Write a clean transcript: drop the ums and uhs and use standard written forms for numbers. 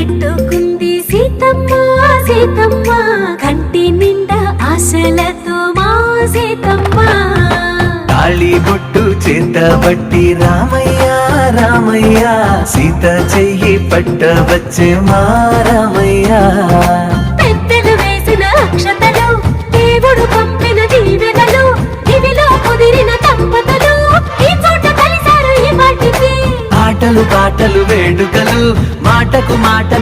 పెట్టుకుంది సీతమ్మ సీతమ్మ కంటి నిండా ఆశలతో మా సీతమ్మ తాళి బొట్టు చేతబట్టి రామయ్య రామయ్య సీత చెయ్యి పట్టవచ్చే మా రామయ్య పెద్దలు వేసిన అక్షతలు దేవుడు పంపిన దీవెనలు ఇవిలో కుదిరిన దంపతులు ఈ చోట కలిసారు ఈ వాటికి ఆటలు పాటలు వేడుకలు మాటకు మాట